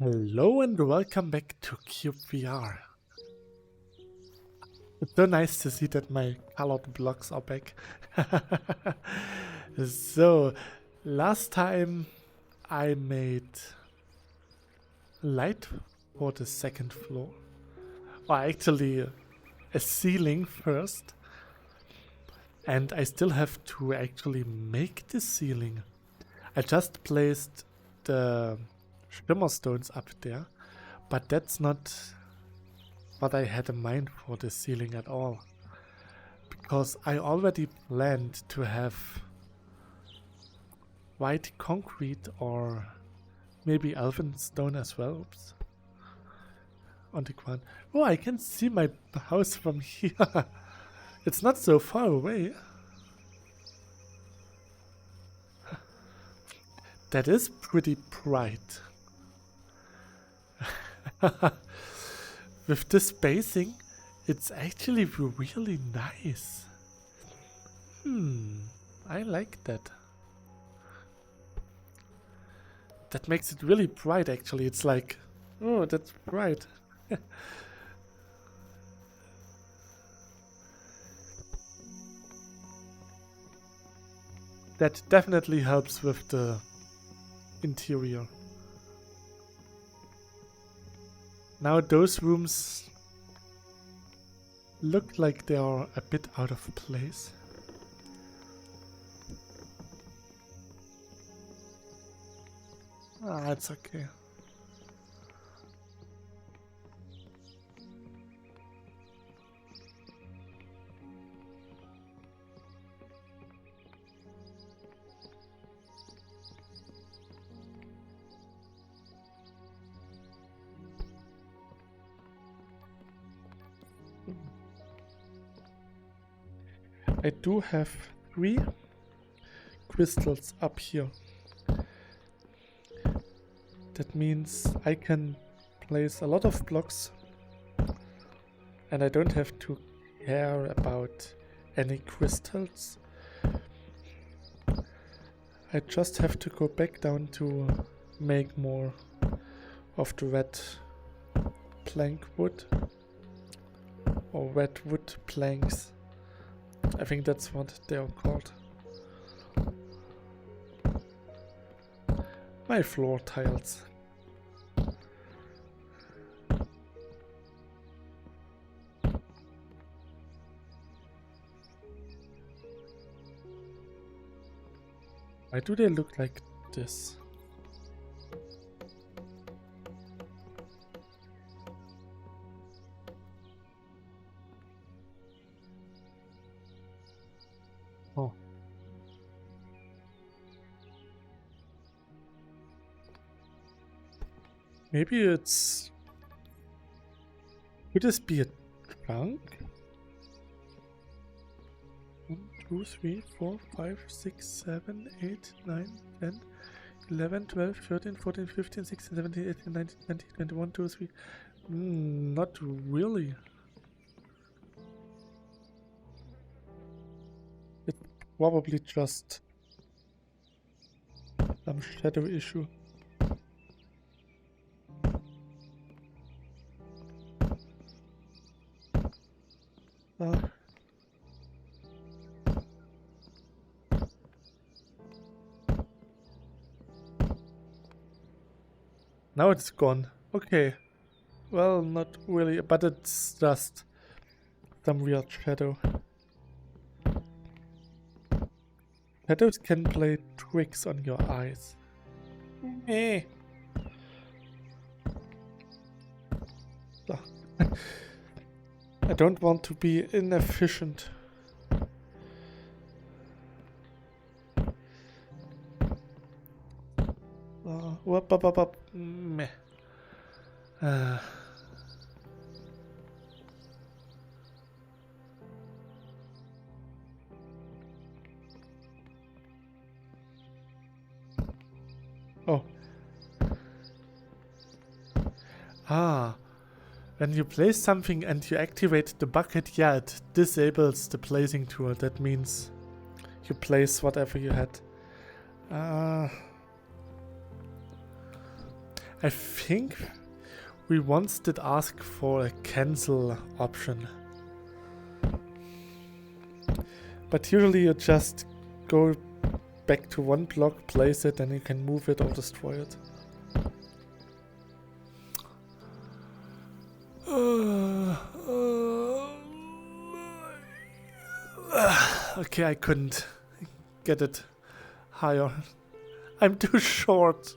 Hello and welcome back to cyubeVR. It's so nice to see that my colored blocks are back. So, last time I made light for the second floor. Or actually a ceiling first. And I still have to actually make the ceiling. I just placed the shimmer stones up there, but that's not what I had in mind for the ceiling at all. Because I already planned to have white concrete or maybe elven stone as well. Oops. On the ground. Oh, I can see my house from here. It's not so far away. That is pretty bright. With this spacing, it's actually really nice. I like that. That makes it really bright actually. It's like, oh, that's bright. That definitely helps with the interior. Now those rooms look like they are a bit out of place. Ah, it's okay. I do have 3 crystals up here. That means I can place a lot of blocks and I don't have to care about any crystals. I just have to go back down to make more of the red plank wood or red wood planks. I think that's what they are called. My floor tiles. Why do they look like this? Oh. Maybe it's... Could this be a trunk? 1, 2, 3, 4, 5, 6, 7, 8, 9, 10, 11, 12, 13, 14, 15, 16, 17, 18, 19, 20, 21, 2, 3. Not really. It's probably just some shadow issue. Now it's gone. Okay. Well, not really, but it's just some weird shadow. Shadows can play tricks on your eyes. Meh. I don't want to be inefficient. Meh. Oh. When you place something and you activate the bucket, yeah, it disables the placing tool. That means you place whatever you had. I think we once did ask for a cancel option. But usually you just go back to one block, place it, and you can move it or destroy it. Okay, I couldn't get it higher. I'm too short.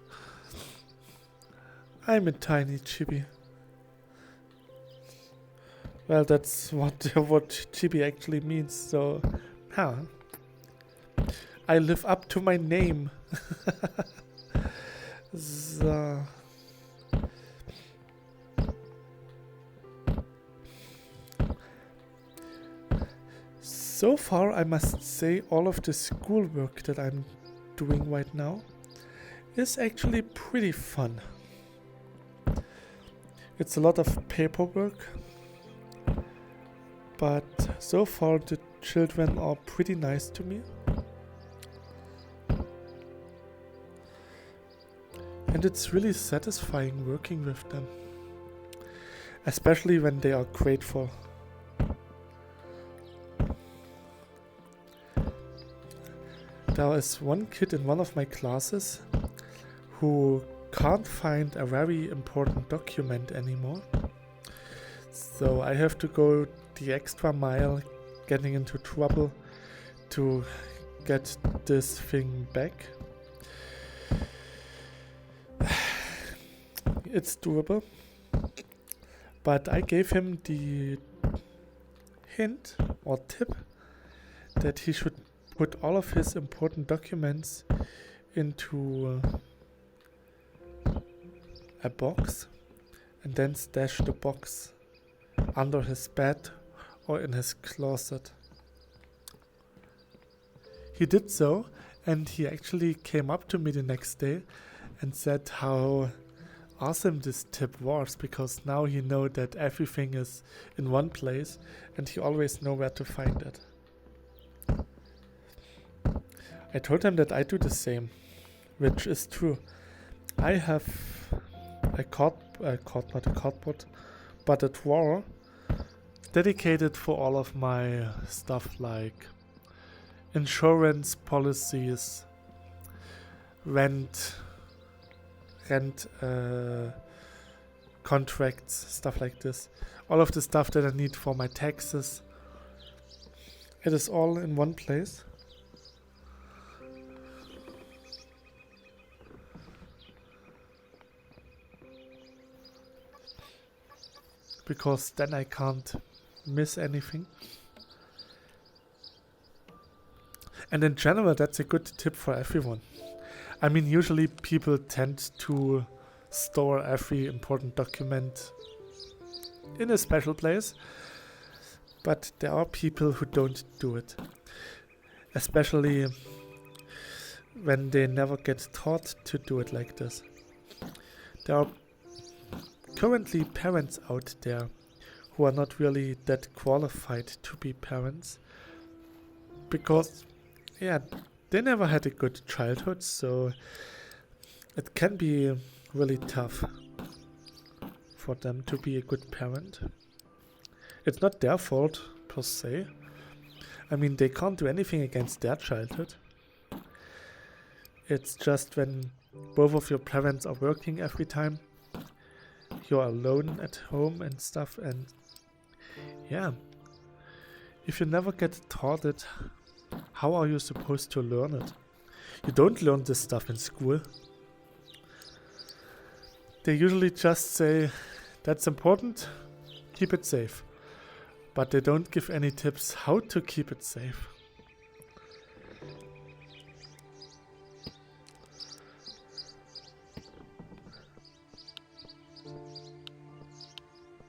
I'm a tiny chibi. Well, that's what chibi actually means, so... Huh. I live up to my name. So... So far, I must say all of the schoolwork that I'm doing right now is actually pretty fun. It's a lot of paperwork, but so far the children are pretty nice to me. And it's really satisfying working with them, especially when they are grateful. There is one kid in one of my classes who can't find a very important document anymore. So I have to go the extra mile, getting into trouble to get this thing back. It's doable. But I gave him the hint or tip that he should put all of his important documents into a box and then stash the box under his bed or in his closet. He did so, and he actually came up to me the next day and said how awesome this tip was, because now he knows that everything is in one place and he always knows where to find it. I told him that I do the same, which is true. I have a cardboard, but a drawer dedicated for all of my stuff like insurance policies, rent contracts, stuff like this. All of the stuff that I need for my taxes. It is all in one place. Because then I can't miss anything. And in general, that's a good tip for everyone. I mean, usually people tend to store every important document in a special place, but there are people who don't do it. Especially when they never get taught to do it like this. There are currently parents out there who are not really that qualified to be parents because, yeah, they never had a good childhood, so it can be really tough for them to be a good parent. It's not their fault per se. I mean, they can't do anything against their childhood. It's just when both of your parents are working every time, you're alone at home and stuff, and yeah, if you never get taught it, how are you supposed to learn it? You don't learn this stuff in school. They usually just say, that's important, keep it safe. But they don't give any tips how to keep it safe.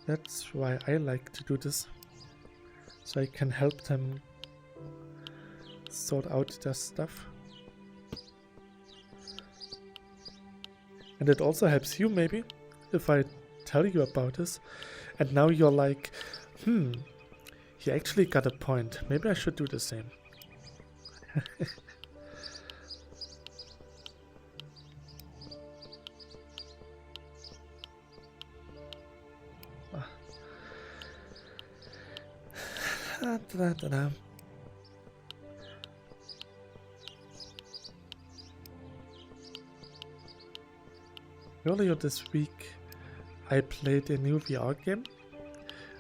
That's why I like to do this, so I can help them sort out their stuff. And it also helps you maybe, if I tell you about this, and now you're like, he actually got a point, maybe I should do the same. Da-da-da-da. Earlier this week, I played a new VR game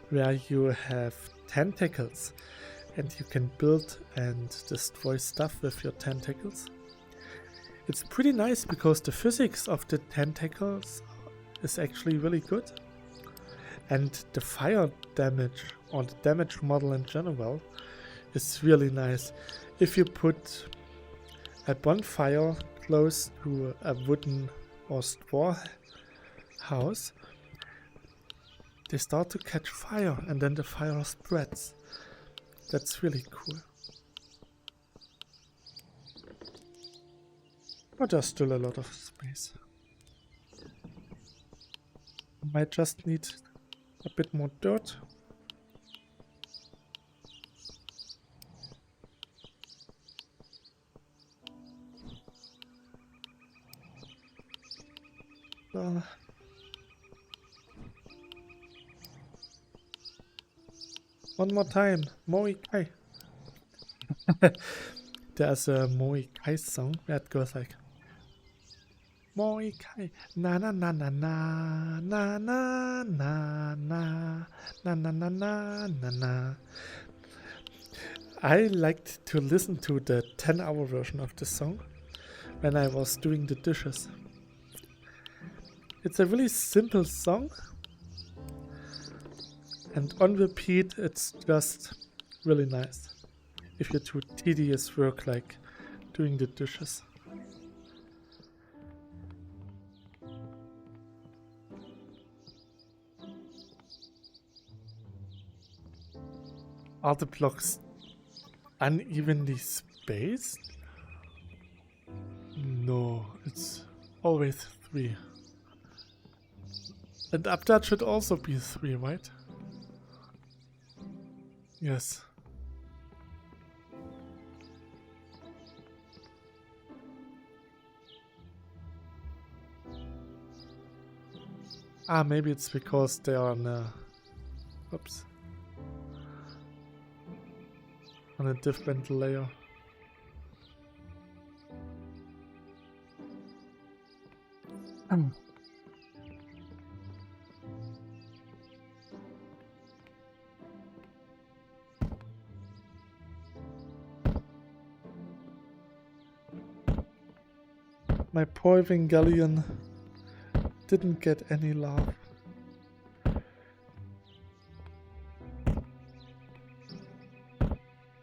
where you have tentacles and you can build and destroy stuff with your tentacles. It's pretty nice because the physics of the tentacles is actually really good. And the fire damage, or the damage model in general, is really nice. If you put a bonfire close to a wooden or straw house, they start to catch fire and then the fire spreads. That's really cool. But there's still a lot of space. Might just need a bit more dirt. One more time, Moi Kai. There's a Moi Kai song that goes like Moi Kai na na na na na na na na na na na na na na na. I liked to listen to the 10-hour version of the song when I was doing the dishes. It's a really simple song, and on repeat it's just really nice if you do tedious work like doing the dishes. Are the blocks unevenly spaced? No, it's always 3. And up that should also be 3, right? Yes. Ah, maybe it's because they are on a... Oops. On a different layer. My poor Evangelion didn't get any love.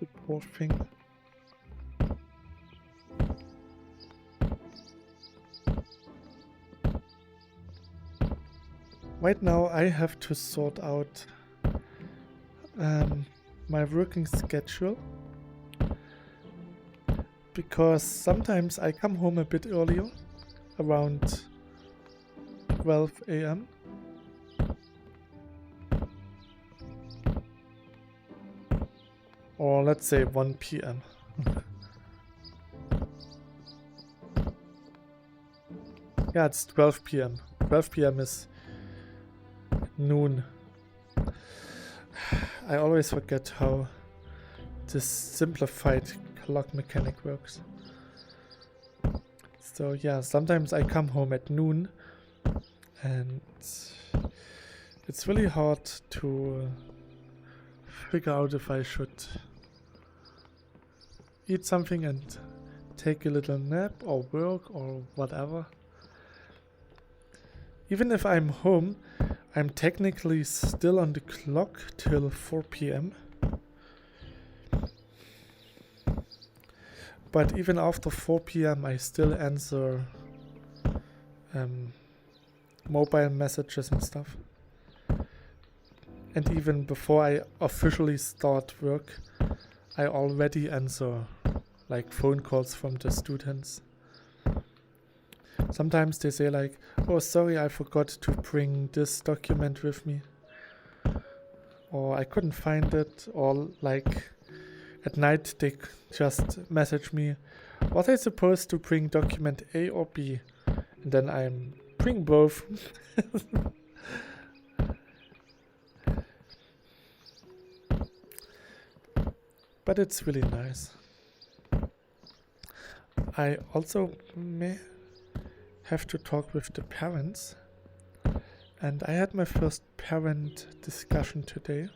The poor thing. Right now I have to sort out my working schedule, because sometimes I come home a bit earlier, around 12 AM. Or let's say 1 PM. Yeah, it's 12 PM. 12 PM is noon. I always forget how this simplified clock mechanic works. So yeah, sometimes I come home at noon and it's really hard to figure out if I should eat something and take a little nap or work or whatever. Even if I'm home, I'm technically still on the clock till 4 PM. But even after 4 PM I still answer mobile messages and stuff. And even before I officially start work, I already answer like phone calls from the students. Sometimes they say like, oh sorry, I forgot to bring this document with me. Or I couldn't find it. Or like at night they just message me, was I supposed to bring document A or B? And then I'm bring both. but it's really nice. I also may have to talk with the parents, and I had my first parent discussion today.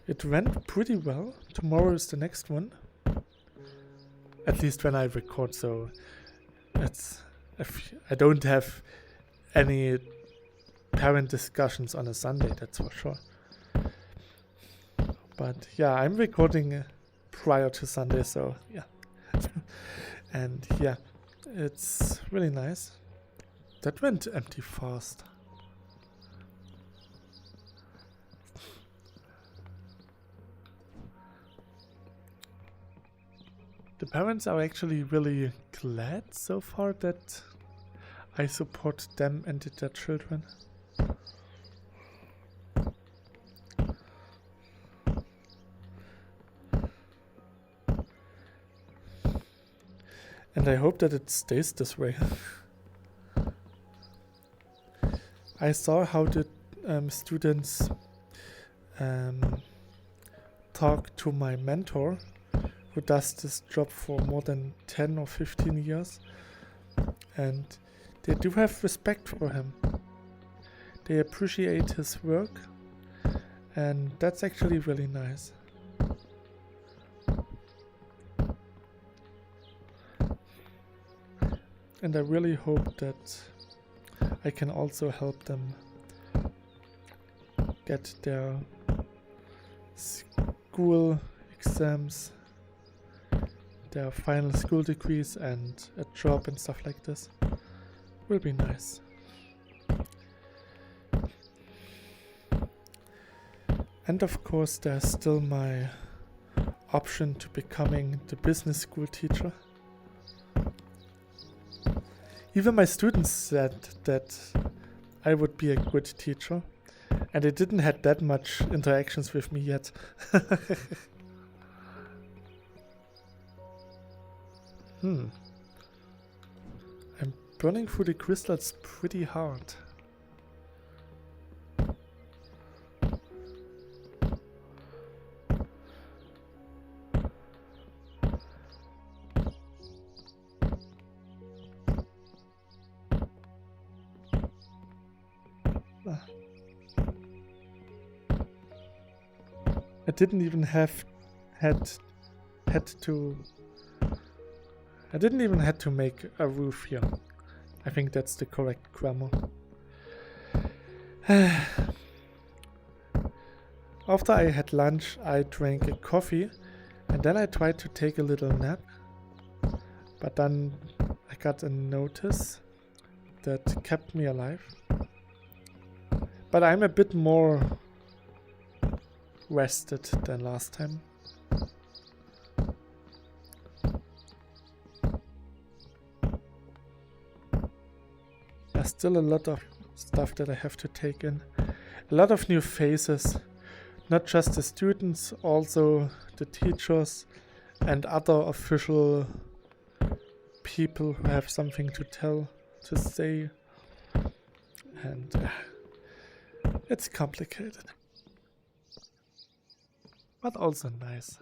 It went pretty well. Tomorrow is the next one, at least when I record, so I don't have any parent discussions on a Sunday, that's for sure. But yeah, I'm recording prior to Sunday, so yeah. And yeah, it's really nice. That went empty fast. The parents are actually really glad so far that I support them and their children. And I hope that it stays this way. I saw how the students talk to my mentor, who does this job for more than 10 or 15 years. And they do have respect for him. They appreciate his work. And that's actually really nice. And I really hope that I can also help them get their school exams, their final school degrees, and a job and stuff like this. Will be nice. And of course there's still my option to becoming the business school teacher. Even my students said that I would be a good teacher, and they didn't have that much interactions with me yet. I'm burning through the crystals pretty hard. I didn't even have to make a roof here. I think that's the correct grammar. After I had lunch, I drank a coffee, and then I tried to take a little nap. But then I got a notice that kept me alive. But I'm a bit more rested than last time. There's still a lot of stuff that I have to take in. A lot of new faces. Not just the students, also the teachers and other official people who have something to tell, to say. And it's complicated. But also nice.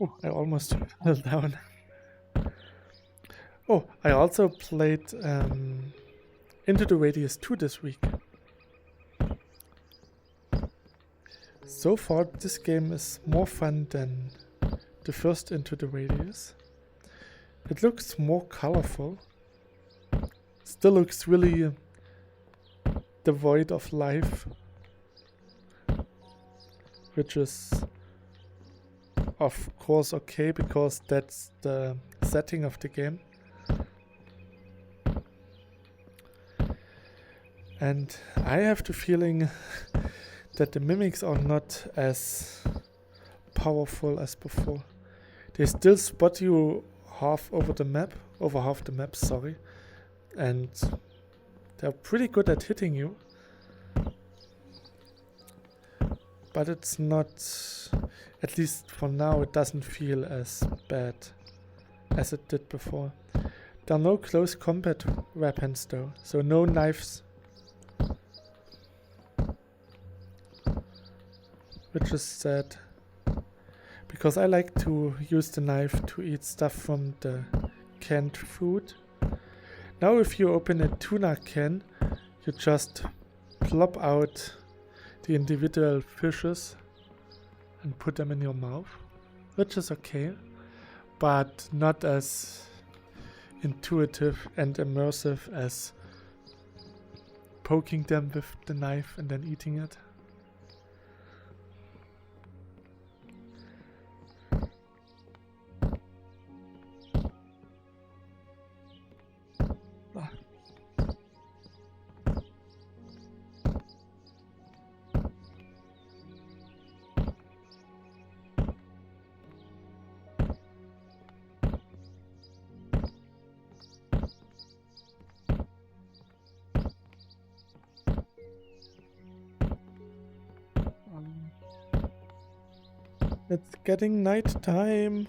Oh, I almost fell down. Oh, I also played Into the Radius 2 this week. So far, this game is more fun than the first Into the Radius. It looks more colorful. Still looks really devoid of life, which is of course okay, because that's the setting of the game. And I have the feeling that the mimics are not as powerful as before. They still spot you over half the map, sorry. And they're pretty good at hitting you. But it's not At least for now it doesn't feel as bad as it did before. There are no close combat weapons though, so no knives. Which is sad. Because I like to use the knife to eat stuff from the canned food. Now if you open a tuna can, you just plop out the individual fishes and put them in your mouth. Which is okay, but not as intuitive and immersive as poking them with the knife and then eating it. It's getting night time.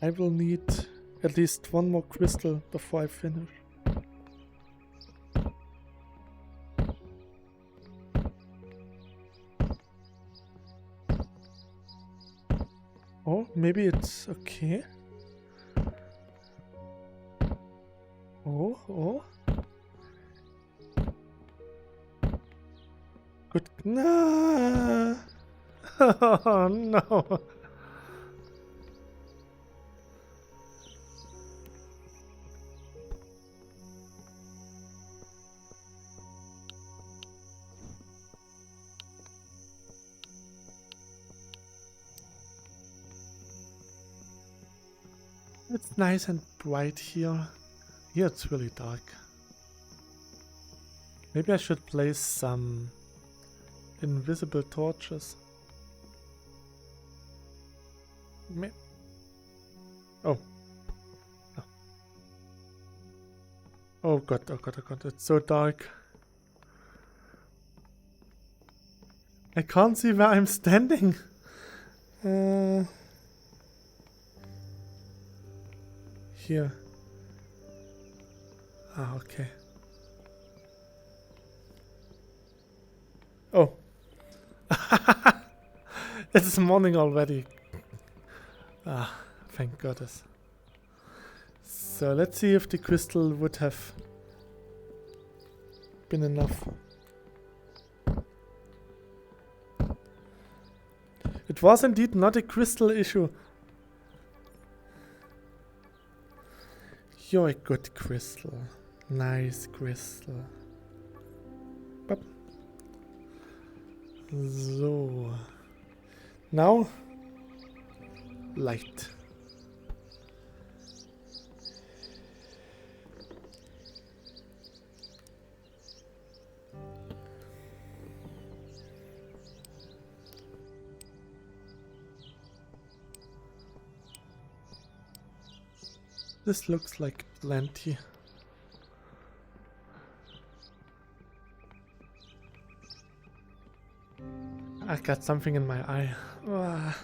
I will need at least one more crystal before I finish. Oh, maybe it's okay. Oh. Good. No. Oh no. It's nice and bright here. Here it's really dark. Maybe I should place some invisible torches. Oh. Oh god, it's so dark. I can't see where I'm standing. Here. Ah, okay. Oh. It's morning already. Ah, thank goddess. So let's see if the crystal would have been enough. It was indeed not a crystal issue. You're a good crystal. Nice crystal. Bop. So. Now, light. This looks like plenty. I got something in my eye. Ah.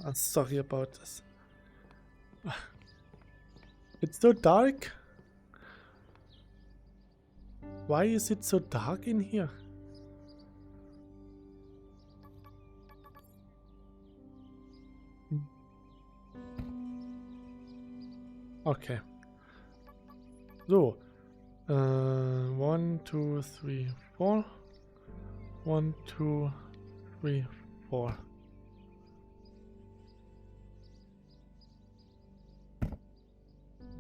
I'm sorry about this. It's so dark. Why is it so dark in here? Okay. So. 1, 2, 3, 4. 1, 2, 3, 4.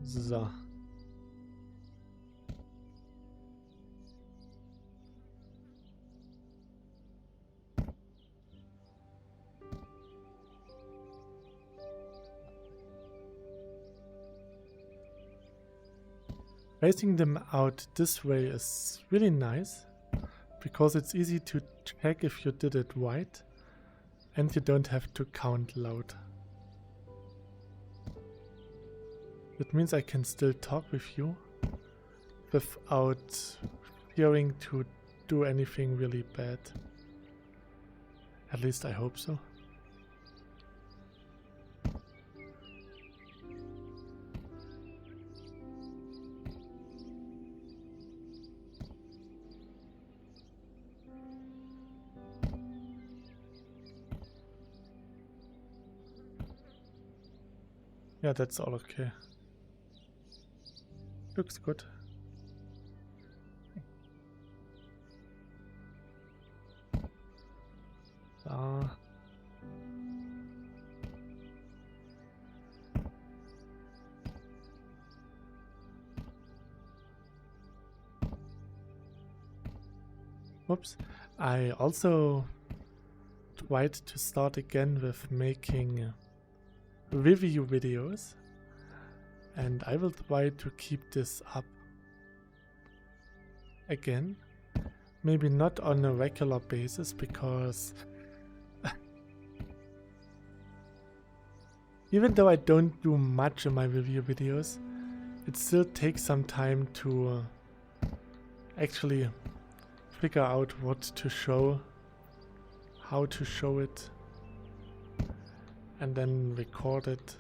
So. Spacing them out this way is really nice, because it's easy to check if you did it right, and you don't have to count loud. That means I can still talk with you without fearing to do anything really bad. At least I hope so. Yeah, that's all okay. Looks good. Whoops. I also tried to start again with making review videos, and I will try to keep this up again. Maybe not on a regular basis, because even though I don't do much in my review videos, it still takes some time to actually figure out what to show, how to show it, and then record it.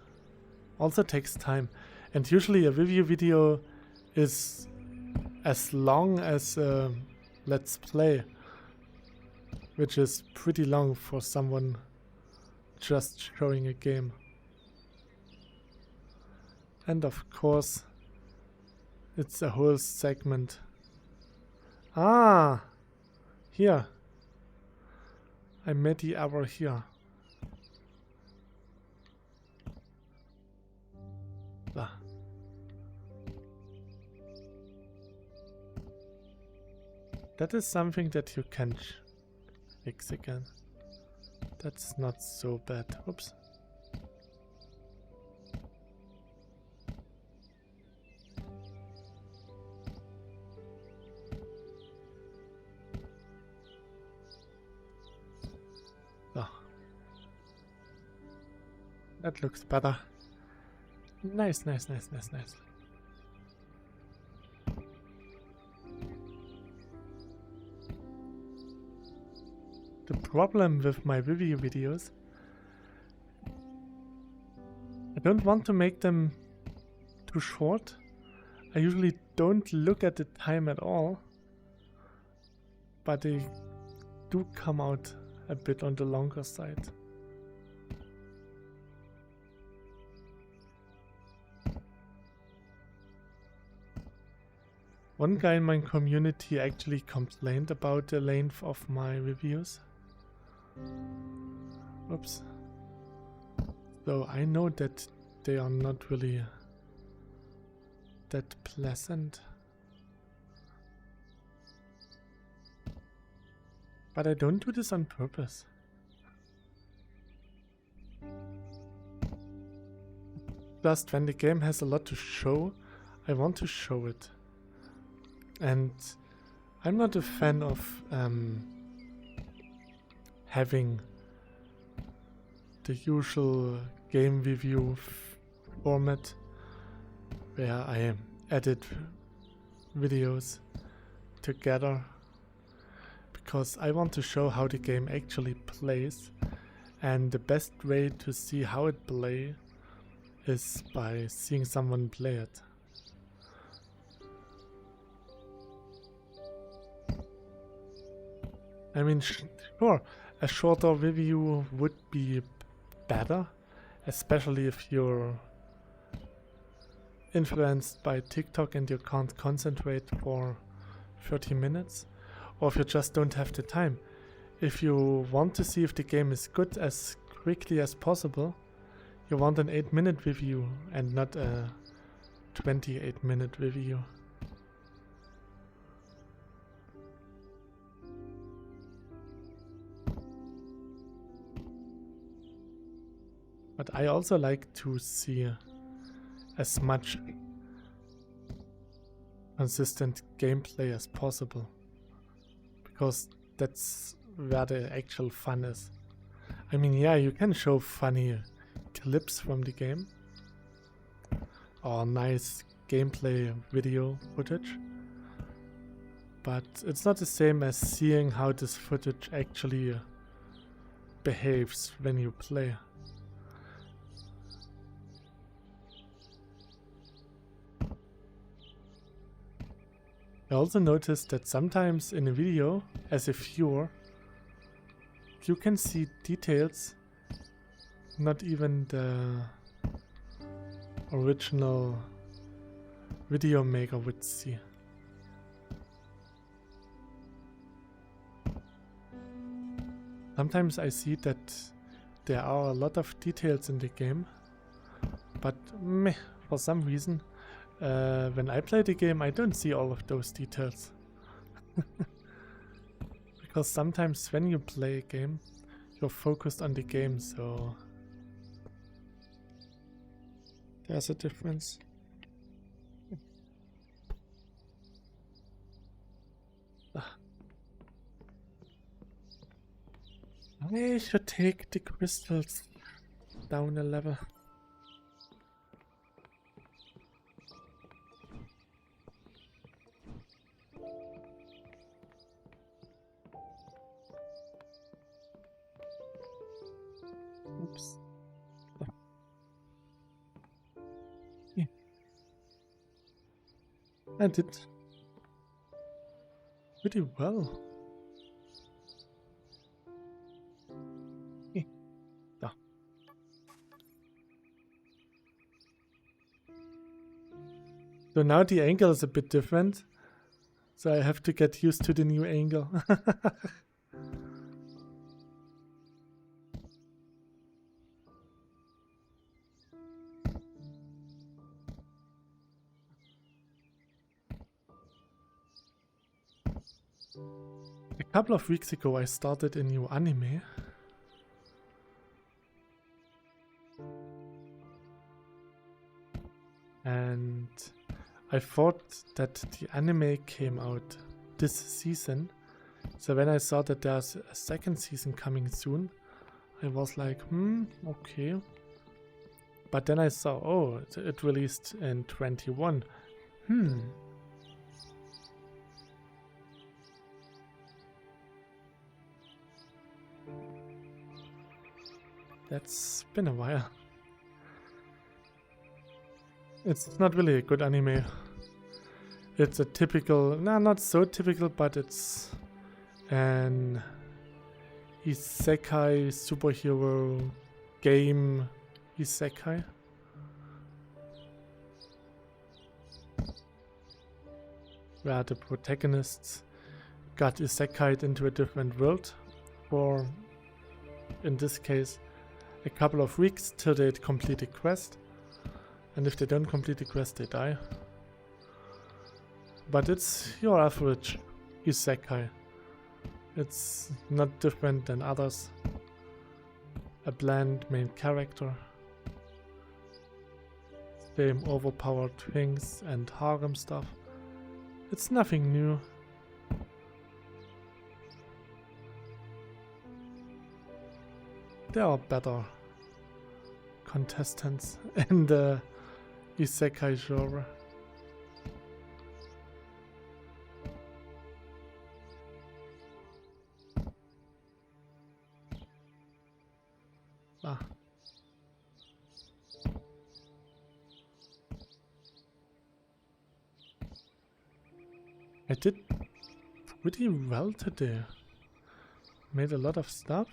Also takes time, and usually a review video is as long as a let's play, which is pretty long for someone just showing a game. And of course, it's a whole segment. Ah, here. I made the error here. Ah. That is something that you can fix again. That's not so bad. Oops. That looks better. Nice, nice, nice, nice, nice. The problem with my review videos, I don't want to make them too short. I usually don't look at the time at all, but they do come out a bit on the longer side. One guy in my community actually complained about the length of my reviews. Oops. So I know that they are not really that pleasant. But I don't do this on purpose. Just when the game has a lot to show, I want to show it. And I'm not a fan of having the usual game review format where I edit videos together, because I want to show how the game actually plays, and the best way to see how it plays is by seeing someone play it. I mean, sure, a shorter review would be better, especially if you're influenced by TikTok and you can't concentrate for 30 minutes, or if you just don't have the time. If you want to see if the game is good as quickly as possible, you want an 8-minute review and not a 28-minute review. But I also like to see as much consistent gameplay as possible, because that's where the actual fun is. I mean, yeah, you can show funny clips from the game, or nice gameplay video footage. But it's not the same as seeing how this footage actually behaves when you play. I also noticed that sometimes in a video, as a viewer, you can see details not even the original video maker would see. Sometimes I see that there are a lot of details in the game, but meh, for some reason, when I play the game, I don't see all of those details. Because sometimes when you play a game, you're focused on the game, so there's a difference. I should take the crystals down a level. Oops. Yeah. I did pretty well. So now the angle is a bit different, so I have to get used to the new angle. A couple of weeks ago I started a new anime. And I thought that the anime came out this season. So when I saw that there's a second season coming soon, I was like, okay. But then I saw, oh, it released in 21. That's been a while. It's not really a good anime. It's a typical, not so typical, but it's an isekai superhero game isekai. Where the protagonists got isekai'd into a different world for, in this case, a couple of weeks till they complete a quest. And if they don't complete the quest, they die. But it's your average isekai. It's not different than others. A bland main character. Same overpowered things and harem stuff. It's nothing new. There are better contestants in the isekai genre. I did pretty well today. Made a lot of stuff.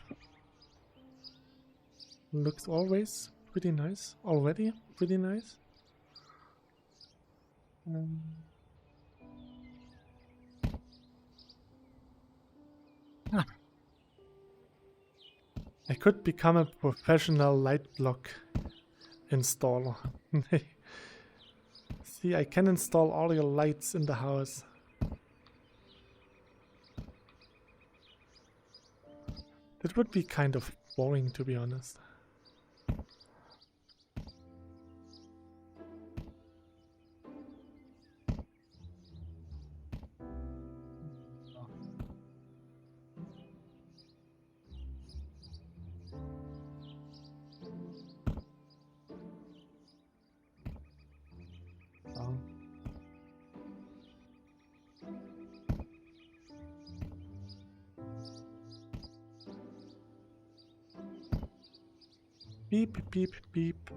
Looks always pretty nice. Already pretty nice. I could become a professional light block installer. See, I can install all your lights in the house. That would be kind of boring, to be honest. Beep, beep, beep,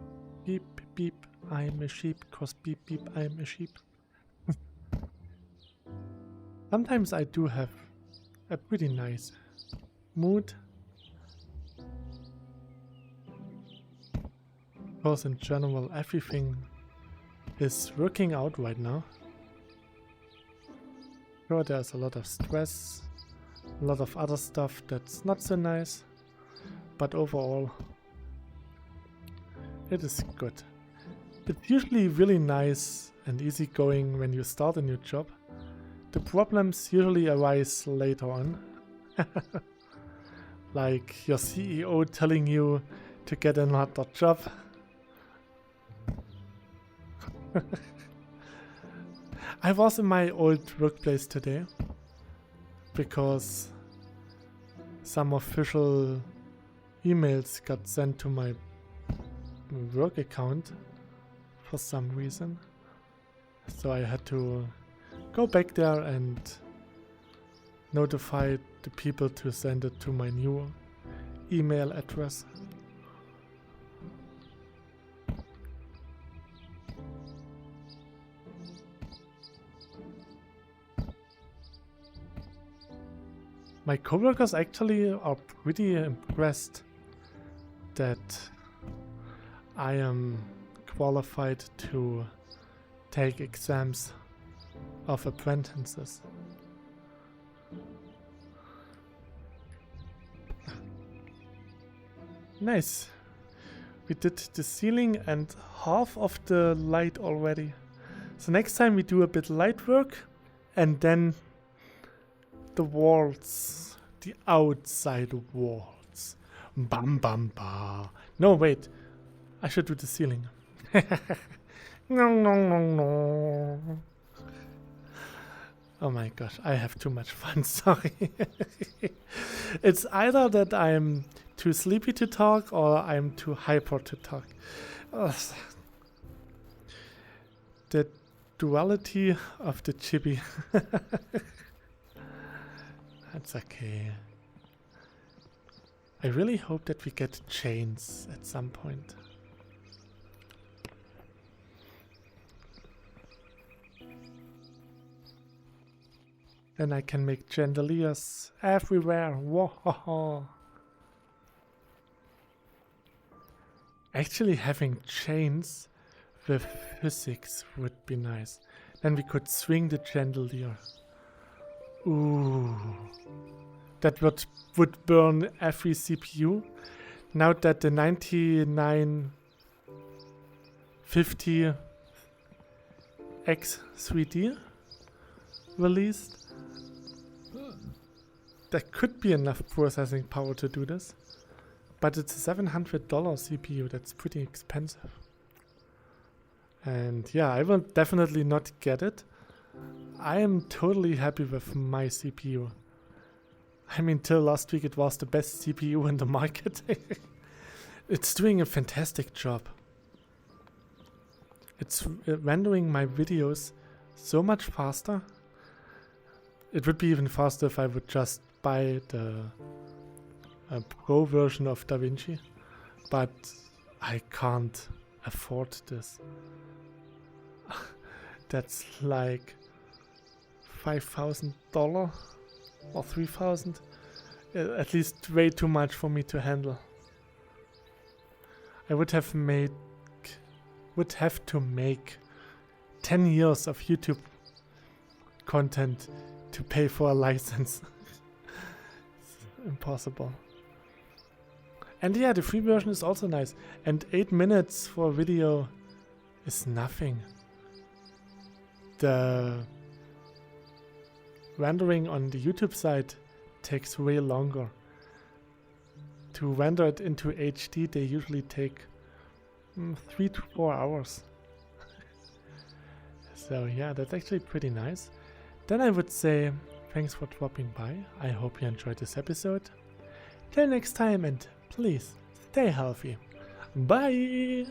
beep, beep, I'm a sheep, cause beep, beep, I'm a sheep. Sometimes I do have a pretty nice mood. Because in general everything is working out right now. Sure, there's a lot of stress, a lot of other stuff that's not so nice, but overall it is good. It's usually really nice and easygoing when you start a new job. The problems usually arise later on. Like your CEO telling you to get another job. I was in my old workplace today because some official emails got sent to my work account for some reason. So I had to go back there and notify the people to send it to my new email address. My coworkers actually are pretty impressed that I am qualified to take exams of apprentices. Nice. We did the ceiling and half of the light already. So next time we do a bit light work and then the walls, the outside walls. Bam bam ba. No, wait. I should do the ceiling. No, no, no, no. Oh my gosh, I have too much fun, sorry. It's either that I'm too sleepy to talk or I'm too hyper to talk. Ugh. The duality of the chibi. That's okay. I really hope that we get chains at some point. Then I can make chandeliers everywhere. Whoa. Actually having chains with physics would be nice. Then we could swing the chandelier. Ooh. That would burn every CPU. Now that the 9950 X3D released, there could be enough processing power to do this. But it's a $700 CPU, that's pretty expensive. And yeah, I will definitely not get it. I am totally happy with my CPU. I mean, till last week it was the best CPU in the market. It's doing a fantastic job. It's rendering my videos so much faster. It would be even faster if I would just buy the Pro version of DaVinci, but I can't afford this. That's like $5,000 or $3,000. At least way too much for me to handle. I would have to make 10 years of YouTube content to pay for a license. It's impossible. And yeah, the free version is also nice. And 8 minutes for a video is nothing. The rendering on the YouTube side takes way longer. To render it into HD, they usually take 3 to 4 hours. So yeah, that's actually pretty nice. Then I would say thanks for dropping by. I hope you enjoyed this episode. Till next time, and please stay healthy. Bye!